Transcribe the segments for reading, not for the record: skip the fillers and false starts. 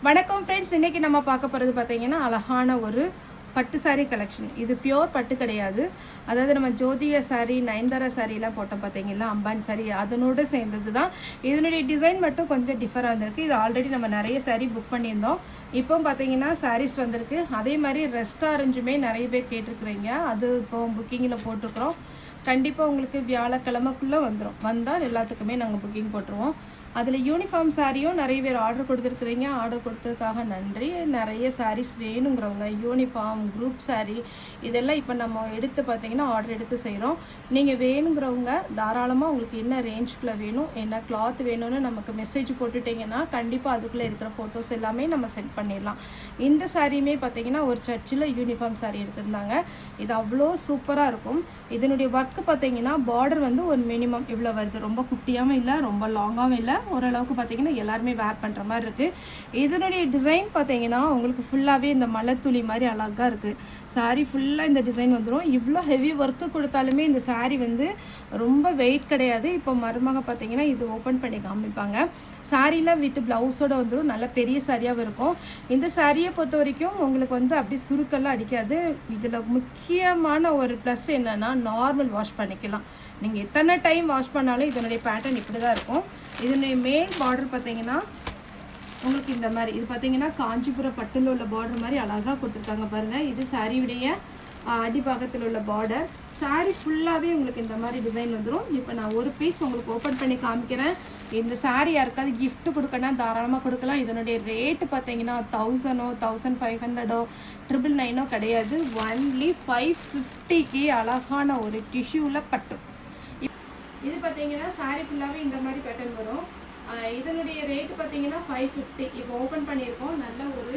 வணக்கம் ஃப்ரெண்ட்ஸ், இன்றைக்கி நம்ம பார்க்க போகிறது பார்த்தீங்கன்னா அழகான ஒரு பட்டு சாரீ கலெக்ஷன். இது பியோர் பட்டு கிடையாது. அதாவது நம்ம ஜோதியா சாரீ, நயன்தாரா சாரீலாம் போட்டோம் பார்த்தீங்களா, அம்பானி சாரீ, அதனோடு சேர்ந்தது தான். இதனுடைய டிசைன் மட்டும் கொஞ்சம் டிஃபராக இருந்திருக்கு. இது ஆல்ரெடி நம்ம நிறைய சாரீ புக் பண்ணியிருந்தோம். இப்போ பார்த்தீங்கன்னா சாரீஸ் வந்திருக்கு. அதே மாதிரி ரெஸ்டாரண்ட்டுமே நிறைய பேர் கேட்டிருக்குறீங்க. அது இப்போ புக்கிங்கில் போட்டிருக்கிறோம். கண்டிப்பாக உங்களுக்கு வியாழக்கிழமைக்குள்ளே வந்துடும். வந்தால் எல்லாத்துக்குமே நாங்கள் புக்கிங் போட்டுருவோம். அதில் யூனிஃபார்ம் சாரியும் நிறைய பேர் ஆர்டர் கொடுத்துருக்குறீங்க. ஆர்டர் கொடுத்ததுக்காக நன்றி. நிறைய சாரீஸ் வேணுங்கிறவங்க யூனிஃபார்ம், குரூப் சாரீ இதெல்லாம் இப்போ நம்ம எடுத்து பார்த்தீங்கன்னா ஆர்டர் எடுத்து செய்கிறோம். நீங்கள் வேணுங்கிறவங்க தாராளமாக உங்களுக்கு என்ன ரேஞ்சுக்குள்ளே வேணும், என்ன கிளாத் வேணும்னு நமக்கு மெசேஜ் போட்டுட்டிங்கன்னா கண்டிப்பாக அதுக்குள்ளே இருக்கிற ஃபோட்டோஸ் எல்லாமே நம்ம சென்ட் பண்ணிடலாம். இந்த சாரியுமே பார்த்தீங்கன்னா ஒரு சர்ச்சில் யூனிஃபார்ம் சாரீ எடுத்திருந்தாங்க. இது அவ்வளோ சூப்பராக இருக்கும். இதனுடைய ஒர்க்கு பார்த்தீங்கன்னா பார்டர் வந்து ஒரு மினிமம் இவ்வளோ வருது. ரொம்ப குட்டியாகவும் இல்லை, ரொம்ப லாங்காகவும் இல்லை. ஓரளவுக்கு பார்த்தீங்கன்னா எல்லாருமே வேர் பண்ணுற மாதிரி இருக்குது. இதனுடைய டிசைன் பார்த்தீங்கன்னா உங்களுக்கு ஃபுல்லாகவே இந்த மலைத்துளி மாதிரி அழகாக இருக்குது. சாரீ ஃபுல்லாக இந்த டிசைன் வந்துடும். இவ்வளோ ஹெவி ஒர்க்கு கொடுத்தாலுமே இந்த சாரீ வந்து ரொம்ப வெயிட் கிடையாது. இப்போ மருமக பார்த்தீங்கன்னா இது ஓப்பன் பண்ணி காமிப்பாங்க. சாரியில் வித் ப்ளவுஸோடு வந்துடும். நல்ல பெரிய சாரியாகவும் இருக்கும். இந்த சாரியை பொறுத்த வரைக்கும் உங்களுக்கு வந்து அப்படி சுருக்கெல்லாம் அடிக்காது. இதில் முக்கியமான ஒரு ப்ளஸ் என்னென்னா நார்மல் வாஷ் பண்ணிக்கலாம். நீங்கள் எத்தனை டைம் வாஷ் பண்ணாலும் இதனுடைய பேட்டர்ன் இப்படி தான் இருக்கும். இதனுடைய மேல் பார்டர் பார்த்தீங்கன்னா உங்களுக்கு இந்த மாதிரி, இது பார்த்தீங்கன்னா காஞ்சிபுரம் பட்டில் உள்ள பார்டர் மாதிரி அழகாக கொடுத்துருக்காங்க பாருங்கள். இது சாரியுடைய அடிபாகத்தில் உள்ள பார்டர். சாரீ ஃபுல்லாகவே உங்களுக்கு இந்த மாதிரி டிசைன் வந்துடும். இப்போ நான் ஒரு பீஸ் உங்களுக்கு ஓப்பன் பண்ணி காமிக்கிறேன். இந்த சாரீ யாருக்காவது கிஃப்ட் கொடுக்கணும் தாராளமாக கொடுக்கலாம். இதனுடைய ரேட்டு பார்த்தீங்கன்னா 1000 1500 999 கிடையாது. ஒன்லி 550க்கு அழகான ஒரு டிஷ்யூவில் பட்டு. இது பார்த்தீங்கன்னா சாரீ ஃபுல்லாகவே இந்த மாதிரி பேட்டர்ன் வரும். இதனுடைய ரேட்டு பார்த்தீங்கன்னா 550. இப்போ ஓப்பன் பண்ணியிருக்கோம். நல்ல ஒரு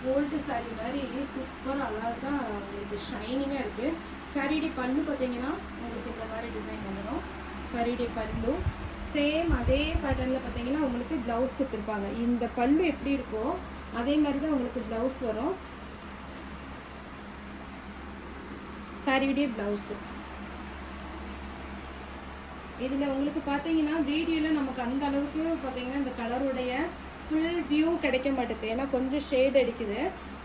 கோல்டு சாரீ மாதிரி சூப்பர் அழகாக உங்களுக்கு ஷைனிங்காக இருக்குது. சாரியுடைய பல்லு பார்த்தீங்கன்னா உங்களுக்கு இந்த மாதிரி டிசைன் வந்துடும். சாரியுடைய பல்லு சேம் அதே பேட்டர்னில் பார்த்தீங்கன்னா உங்களுக்கு ப்ளவுஸ் கொடுத்துருப்பாங்க. இந்த பல்லு எப்படி இருக்கோ அதே மாதிரி தான் உங்களுக்கு ப்ளவுஸ் வரும். சாரியுடைய ப்ளவுஸு இதில் உங்களுக்கு பார்த்தீங்கன்னா வீடியோவில் நமக்கு அந்த அளவுக்கு பார்த்தீங்கன்னா இந்த கலருடைய ஃபுல் வியூ கிடைக்க மாட்டேங்குது. ஏன்னா கொஞ்சம் ஷேட் அடிக்குது.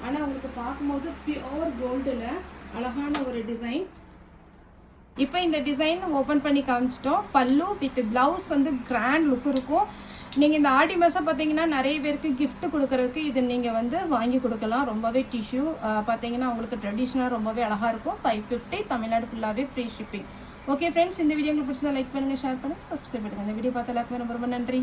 ஆனால் உங்களுக்கு பார்க்கும்போது பியோர் கோல்டில் அழகான ஒரு டிசைன். இப்போ இந்த டிசைன் ஓப்பன் பண்ணி காமிச்சிட்டோம். பல்லு வித் ப்ளவுஸ் வந்து கிராண்ட் லுக் இருக்கும். நீங்கள் இந்த ஆடி மாதம் பார்த்தீங்கன்னா நிறைய பேருக்கு கிஃப்ட் கொடுக்கறதுக்கு இது நீங்கள் வந்து வாங்கி கொடுக்கலாம். ரொம்பவே டிஷ்யூ பார்த்தீங்கன்னா உங்களுக்கு ட்ரெடிஷ்னலாக ரொம்பவே அழகாக இருக்கும். 550 தமிழ்நாடு ஃபுல்லாகவே ஃப்ரீ ஷிப்பிங். ஓகே ஃப்ரெண்ட்ஸ், இந்த வீடியோ உங்களுக்கு பிடிச்சதா லைக் பண்ணுங்கள், ஷேர் பண்ணுங்கள், சப்ஸ்கிரைப் பண்ணுங்கள். இந்த வீடியோ பார்த்த எல்லாருக்குமே ரொம்ப ரொம்ப நன்றி.